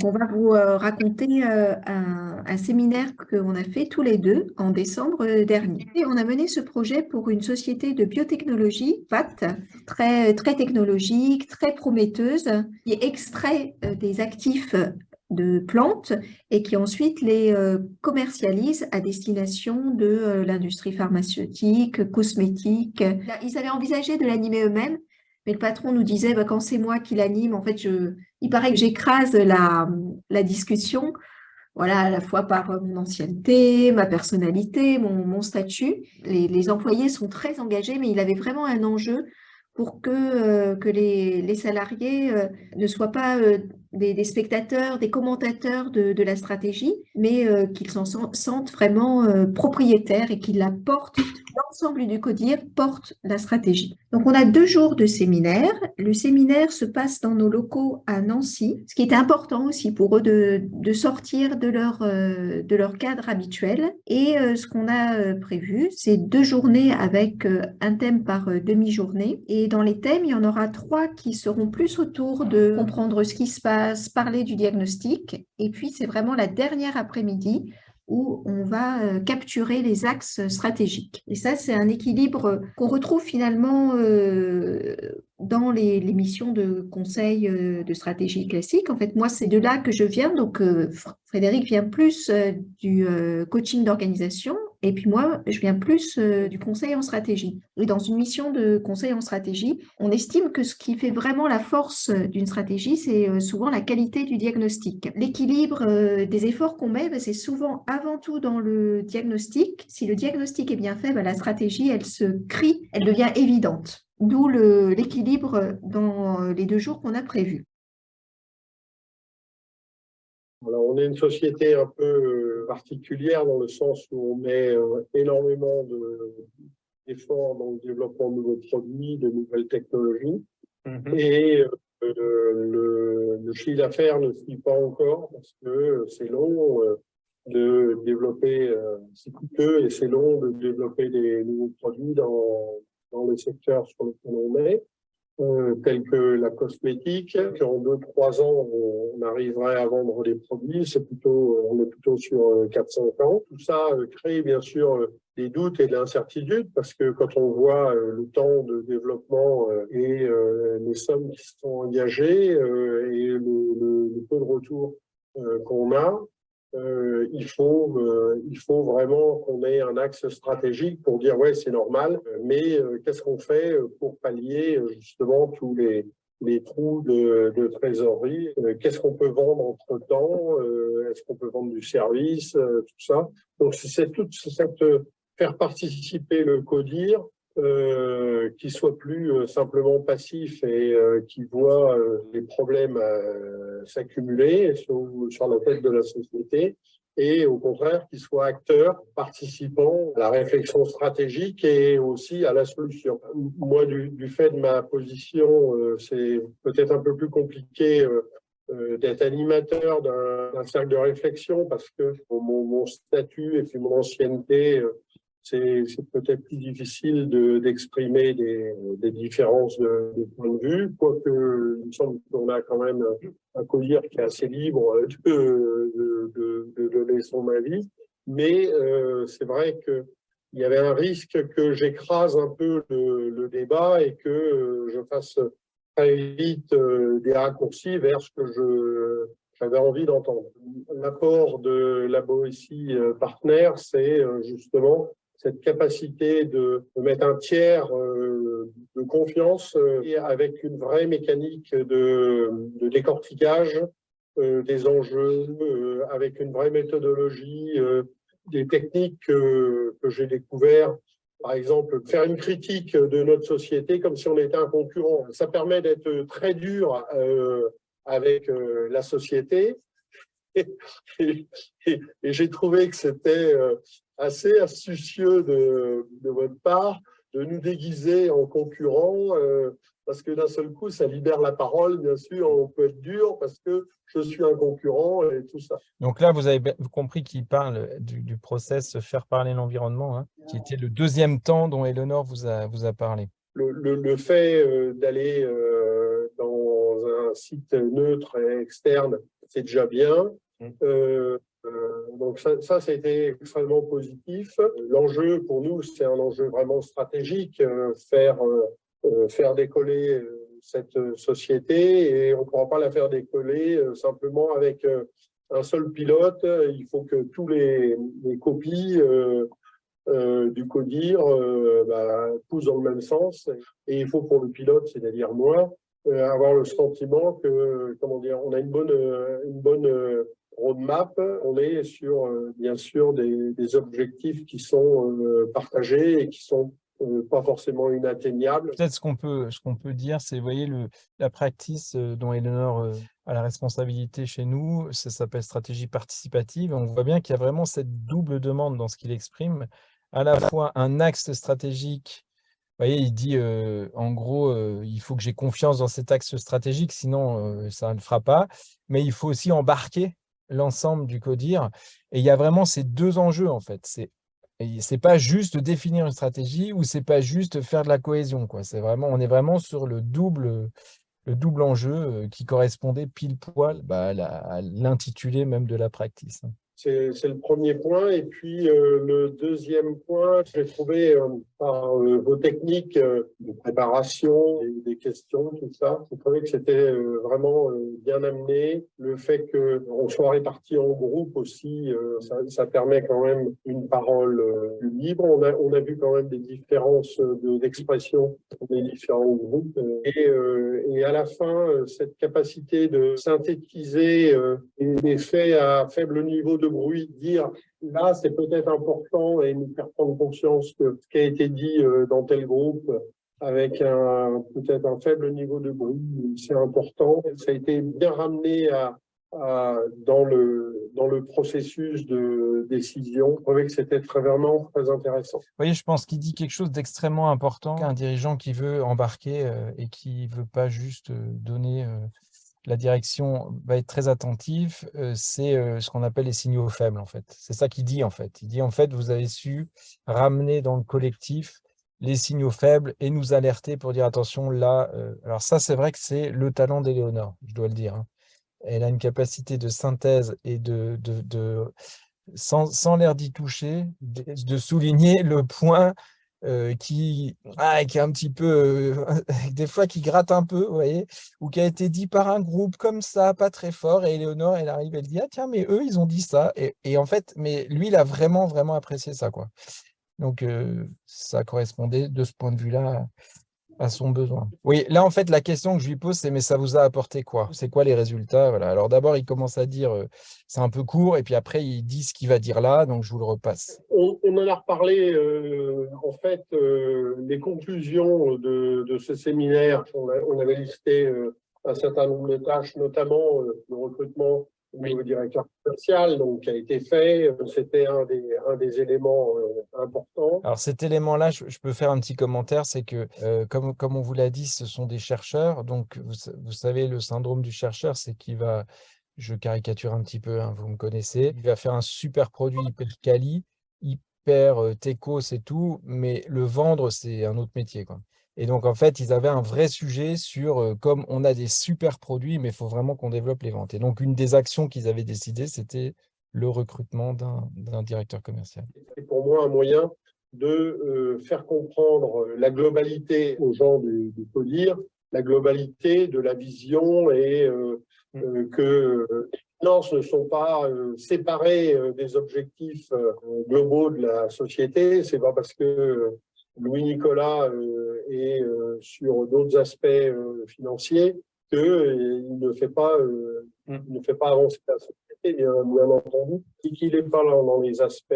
Donc, on va vous raconter un séminaire qu'on a fait tous les deux en décembre dernier. Et on a mené ce projet pour une société de biotechnologie, VAT, très technologique, très prometteuse, qui extrait des actifs de plantes et qui ensuite les commercialise à destination de l'industrie pharmaceutique, cosmétique. Là, ils avaient envisagé de l'animer eux-mêmes, mais le patron nous disait, bah, quand c'est moi qui l'anime, en fait, il paraît que j'écrase la discussion, voilà, à la fois par mon ancienneté, ma personnalité, mon statut. Les employés sont très engagés, mais il avait vraiment un enjeu pour que les salariés ne soient pas des spectateurs, des commentateurs de la stratégie, mais qu'ils s'en sentent vraiment propriétaires et qu'ils la portent, l'ensemble du CODIR porte la stratégie. Donc, on a 2 jours de séminaire. Le séminaire se passe dans nos locaux à Nancy, ce qui est important aussi pour eux de sortir de leur cadre habituel. Et ce qu'on a prévu, c'est 2 journées avec un thème par demi-journée. Et dans les thèmes, il y en aura 3 qui seront plus autour de comprendre ce qui se passe, parler du diagnostic. Et puis, c'est vraiment la dernière après-midi où on va capturer les axes stratégiques. Et ça, c'est un équilibre qu'on retrouve finalement dans les missions de conseil de stratégie classique. En fait, moi, c'est de là que je viens. Donc, Frédéric vient plus du coaching d'organisation. Et puis moi, je viens plus du conseil en stratégie. Et dans une mission de conseil en stratégie, on estime que ce qui fait vraiment la force d'une stratégie, c'est souvent la qualité du diagnostic. L'équilibre des efforts qu'on met, c'est souvent avant tout dans le diagnostic. Si le diagnostic est bien fait, la stratégie, elle se crée, elle devient évidente. D'où l'équilibre dans les 2 jours qu'on a prévus. Alors, on est une société un peu particulière dans le sens où on met énormément d'efforts dans le développement de nouveaux produits, de nouvelles technologies. Et le chiffre d'affaires ne suit pas encore parce que c'est long de développer, c'est coûteux et c'est long de développer des nouveaux produits dans les secteurs sur lesquels on est. Tels que la cosmétique, qu'en 2-3 ans, on arriverait à vendre des produits, on est plutôt sur 4-5 ans. Tout ça crée bien sûr des doutes et de l'incertitude parce que quand on voit le temps de développement et les sommes qui sont engagées et le peu de retour qu'on a, il faut vraiment qu'on ait un axe stratégique pour dire ouais c'est normal, mais qu'est-ce qu'on fait pour pallier justement tous les trous de trésorerie, qu'est-ce qu'on peut vendre entre-temps, est-ce qu'on peut vendre du service, tout ça. Donc c'est toute cette faire participer le CODIR qui soit plus simplement passif et qui voit les problèmes s'accumuler sur la tête de la société et au contraire qui soit acteur, participant à la réflexion stratégique et aussi à la solution. Moi, du fait de ma position, c'est peut-être un peu plus compliqué d'être animateur d'un cercle de réflexion parce que mon statut et puis mon ancienneté c'est peut-être plus difficile d'exprimer des différences de point de vue, quoique il me semble qu'on a quand même un CODIR qui est assez libre de donner son avis. Mais c'est vrai qu'il y avait un risque que j'écrase un peu le débat et que je fasse très vite des raccourcis vers ce que j'avais envie d'entendre. L'apport de la Boétie Partner, c'est justement cette capacité de mettre un tiers de confiance et avec une vraie mécanique de décortiquage des enjeux, avec une vraie méthodologie, des techniques que j'ai découvertes. Par exemple, faire une critique de notre société comme si on était un concurrent. Ça permet d'être très dur avec la société. Et j'ai trouvé que c'était assez astucieux de votre part de nous déguiser en concurrents parce que d'un seul coup, ça libère la parole. Bien sûr, on peut être dur parce que je suis un concurrent et tout ça. Donc là, vous avez compris qu'il parle du process faire parler l'environnement, hein, qui était le 2e temps dont Eleonore vous a parlé. Le fait d'aller dans un site neutre et externe c'est déjà bien. Donc ça a été extrêmement positif. L'enjeu pour nous, c'est un enjeu vraiment stratégique, faire décoller cette société, et on ne pourra pas la faire décoller simplement avec un seul pilote. Il faut que tous les copies du CODIR poussent dans le même sens, et il faut pour le pilote, c'est-à-dire moi, avoir le sentiment que, comment dire, on a une bonne roadmap. On est sur, bien sûr, des objectifs qui sont partagés et qui sont pas forcément inatteignables. Peut-être ce qu'on peut dire, c'est, vous voyez, la practice dont Eleanor a la responsabilité chez nous, ça s'appelle stratégie participative. Et on voit bien qu'il y a vraiment cette double demande dans ce qu'il exprime, à la fois un axe stratégique. Vous voyez, il dit, en gros, il faut que j'ai confiance dans cet axe stratégique, sinon ça ne le fera pas. Mais il faut aussi embarquer l'ensemble du CODIR. Et il y a vraiment ces deux enjeux, en fait. C'est pas juste définir une stratégie ou c'est pas juste faire de la cohésion, quoi. On est vraiment sur le double enjeu qui correspondait pile poil à l'intitulé même de la practice. C'est le premier point. Et puis, le deuxième point, j'ai trouvé par vos techniques de préparation, des questions, tout ça, j'ai trouvé que c'était vraiment bien amené. Le fait qu'on soit répartis en groupe aussi, ça permet quand même une parole plus libre. On a vu quand même des différences d'expression des différents groupes. Et à la fin, cette capacité de synthétiser des faits à faible niveau de bruit, dire là c'est peut-être important, et nous faire prendre conscience que ce qui a été dit dans tel groupe avec peut-être un faible niveau de bruit, c'est important. Ça a été bien ramené dans le processus de décision. Je trouvais que c'était vraiment très intéressant. Vous voyez, je pense qu'il dit quelque chose d'extrêmement important. Un dirigeant qui veut embarquer et qui ne veut pas juste donner la direction, va être très attentif, c'est ce qu'on appelle les signaux faibles, en fait. C'est ça qu'il dit, en fait. Il dit, en fait, vous avez su ramener dans le collectif les signaux faibles et nous alerter pour dire, attention, là... Alors ça, c'est vrai que c'est le talent d'Éléonore, je dois le dire, hein. Elle a une capacité de synthèse et sans l'air d'y toucher, de souligner le point qui est un petit peu, des fois qui gratte un peu, vous voyez, ou qui a été dit par un groupe comme ça, pas très fort, et Éléonore, elle arrive, elle dit, ah tiens, mais eux, ils ont dit ça, et en fait, mais lui, il a vraiment, vraiment apprécié ça, quoi. Donc, ça correspondait de ce point de vue-là à son besoin. Oui, là, en fait, la question que je lui pose, c'est, mais ça vous a apporté quoi? C'est quoi les résultats? Voilà. Alors d'abord, il commence à dire, c'est un peu court, et puis après, il dit ce qu'il va dire là, donc je vous le repasse. On en a reparlé, en fait, les conclusions de ce séminaire. On avait listé un certain nombre de tâches, notamment le recrutement du nouveau directeur commercial, donc, qui a été fait. C'était un des éléments importants. Alors cet élément-là, je peux faire un petit commentaire, c'est que, comme on vous l'a dit, ce sont des chercheurs. Donc, vous savez, le syndrome du chercheur, c'est qu'il va, je caricature un petit peu, hein, vous me connaissez, il va faire un super produit hyper quali, hyper techos et tout, mais le vendre, c'est un autre métier, quoi. Et donc, en fait, ils avaient un vrai sujet sur comme on a des super produits, mais il faut vraiment qu'on développe les ventes. Et donc, une des actions qu'ils avaient décidé, c'était le recrutement d'un directeur commercial. C'est pour moi un moyen de faire comprendre la globalité aux gens du CODIR, la globalité de la vision, et que les finances ne sont pas séparées des objectifs globaux de la société. C'est pas parce que Louis-Nicolas est sur d'autres aspects financiers qu'il ne fait pas avancer la société, bien entendu, et qu'il n'est pas dans les aspects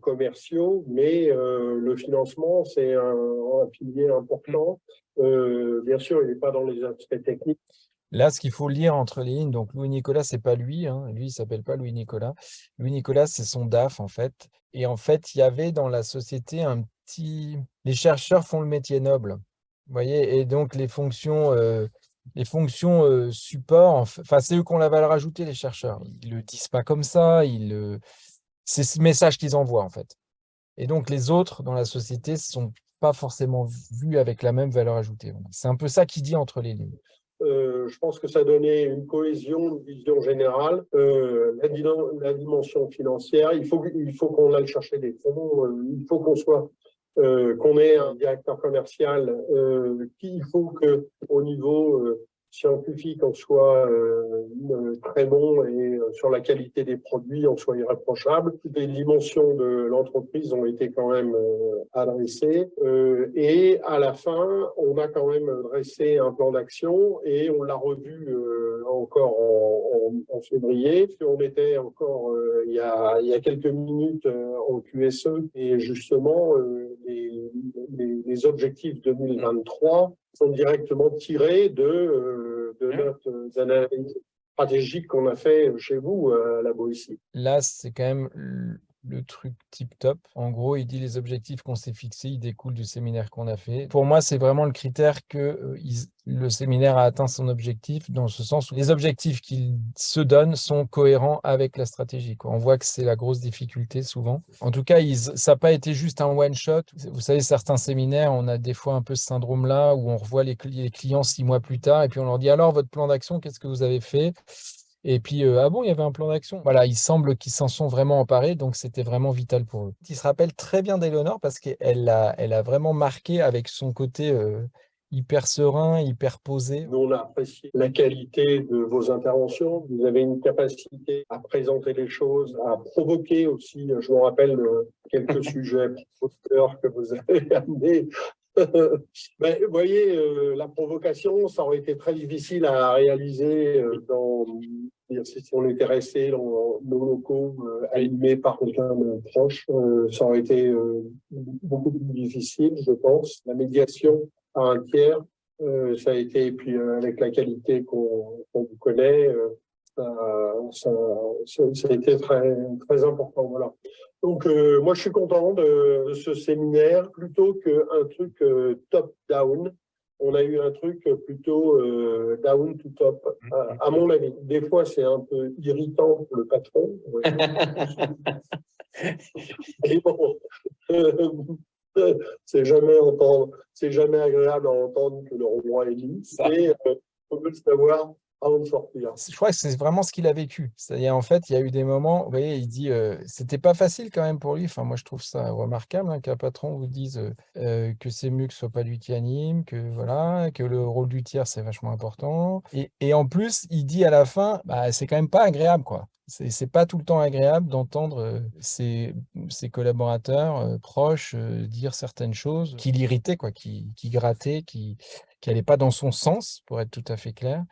commerciaux, mais le financement, c'est un pilier important. Bien sûr, il n'est pas dans les aspects techniques. Là, ce qu'il faut lire entre les lignes, donc Louis-Nicolas, c'est pas lui, hein. Lui, il s'appelle pas Louis-Nicolas. Louis-Nicolas, c'est son DAF, en fait. Et en fait, il y avait dans la société un petit... Les chercheurs font le métier noble, vous voyez, et donc les fonctions support, enfin, c'est eux qui ont la valeur ajoutée, les chercheurs. Ils le disent pas comme ça, c'est ce message qu'ils envoient, en fait. Et donc, les autres dans la société ne sont pas forcément vus avec la même valeur ajoutée. C'est un peu ça qu'il dit entre les lignes. Je pense que ça donnait une cohésion, une vision générale. La dimension financière, il faut qu'on aille chercher des fonds, il faut qu'on ait un directeur commercial, il faut que au niveau scientifique, on soit très bon et sur la qualité des produits, on soit irréprochable. Toutes les dimensions de l'entreprise ont été quand même adressées. Et à la fin, on a quand même dressé un plan d'action et on l'a revu encore en février. On était encore il y a quelques minutes en QSE et justement les objectifs 2023 sont directement tirés de notre analyse stratégique qu'on a fait chez vous à la Boétie. Là, c'est quand même le truc tip top. En gros, il dit les objectifs qu'on s'est fixés, ils découlent du séminaire qu'on a fait. Pour moi, c'est vraiment le critère que le séminaire a atteint son objectif, dans ce sens où les objectifs qu'il se donne sont cohérents avec la stratégie, quoi. On voit que c'est la grosse difficulté souvent. En tout cas, ça n'a pas été juste un one-shot. Vous savez, certains séminaires, on a des fois un peu ce syndrome-là où on revoit les clients 6 mois plus tard et puis on leur dit alors, votre plan d'action, qu'est-ce que vous avez fait ? Et puis, ah bon, il y avait un plan d'action. Voilà, il semble qu'ils s'en sont vraiment emparés, donc c'était vraiment vital pour eux. Il se rappelle très bien d'Eleonore parce qu'elle a vraiment marqué avec son côté hyper serein, hyper posé. Nous, on a apprécié la qualité de vos interventions. Vous avez une capacité à présenter les choses, à provoquer aussi. Je me rappelle quelques sujets provocateurs que vous avez amenés. Mais vous voyez, la provocation, ça aurait été très difficile à réaliser si on était resté dans nos locaux animés par quelqu'un de proche. Ça aurait été beaucoup plus difficile, je pense. La médiation à un tiers, ça a été, et puis avec la qualité qu'on vous connaît, ça a été très, très important. Voilà. Donc, moi, je suis content de ce séminaire. Plutôt qu'un truc top-down, on a eu un truc plutôt down to top, à mon avis. Des fois, c'est un peu irritant pour le patron. Et bon, c'est jamais agréable à entendre que le roi est libre. Et on peut le savoir avant de sortir. Je crois que c'est vraiment ce qu'il a vécu. C'est-à-dire, en fait, il y a eu des moments, vous voyez, il dit, c'était pas facile quand même pour lui. Enfin, moi, je trouve ça remarquable qu'un patron vous dise que c'est mieux que ce soit pas lui qui anime, que voilà, que le rôle du tiers, c'est vachement important. Et en plus, il dit à la fin, bah, c'est quand même pas agréable, quoi. C'est pas tout le temps agréable d'entendre ses collaborateurs proches dire certaines choses qui l'irritaient, quoi, qui grattaient, qui n'allaient pas dans son sens, pour être tout à fait clair.